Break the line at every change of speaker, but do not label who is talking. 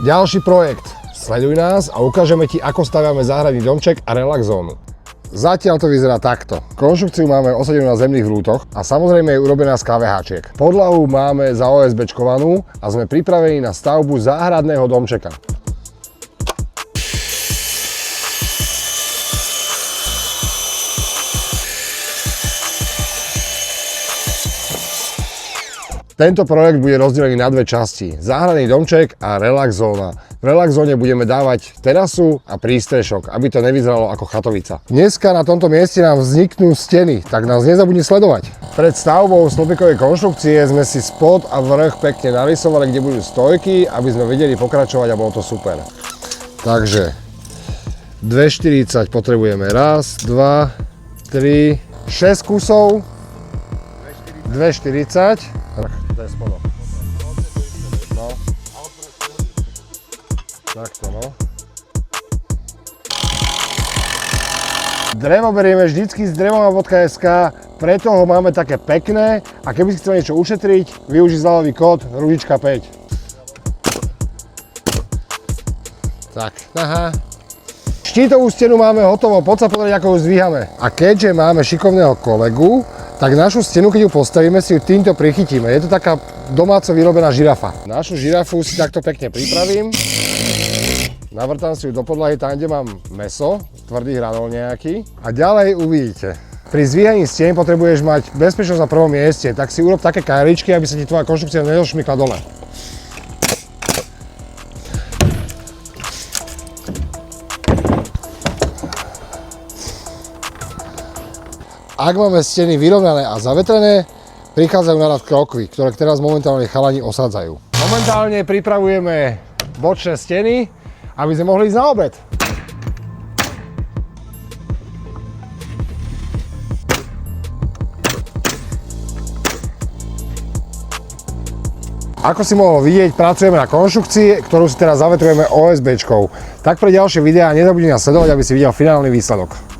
Ďalší projekt. Sleduj nás a ukážeme ti, ako staviame záhradný domček a relax zónu. Zatiaľ to vyzerá takto. Konštrukciu máme osadenú na zemných vrútoch a samozrejme je urobená z KVH-čiek. Podlahu máme za OSB-čkovanú a sme pripravení na stavbu záhradného domčeka. Tento projekt bude rozdelený na dve časti. Záhradný domček a relax zóna. V relax zóne budeme dávať terasu a prístrešok, aby to nevyzeralo ako chatovica. Dneska na tomto mieste nám vzniknú steny, tak nás nezabudni sledovať. Pred stavbou slopikovej konštrukcie sme si spod a vrch pekne narysovali, kde budú stojky, aby sme vedeli pokračovať a bolo to super. Takže 2,40 potrebujeme. 1, 2, 3, 6 kusov. 2,40. To je spodok. No. Takto, no. Drevo berieme vždycky z drevoma.sk, preto ho máme také pekné a keby si chcel niečo ušetriť, využij zľavový kód Ružička 5. Tak, aha. Štítovú stenu máme hotovo, poď sa pozrieť, ako ju zdvíhame. A keďže máme šikovného kolegu, tak našu stenu, keď ju postavíme, si ju týmto prichytíme. Je to taká domáco vyrobená žirafa. Našu žirafu si takto pekne pripravím. Navrtám si ju do podlahy tam, kde mám mäso, tvrdý hranol nejaký. A ďalej uvidíte. Pri zdvíhaní stien potrebuješ mať bezpečnosť na prvom mieste, tak si urob také kajličky, aby sa ti tvoja konštrukcia nedošmykla dole. Ak máme steny vyrovnané a zavetrené, prichádzajú na rad krokvy, ktoré teraz momentálne chalani osádzajú. Momentálne pripravujeme bočné steny, aby sme mohli ísť na obed. Ako si mohol vidieť, pracujeme na konštrukcii, ktorú si teraz zavetrujeme OSB-čkou. Tak pre ďalšie videá nezabudni nás sledovať, aby si videl finálny výsledok.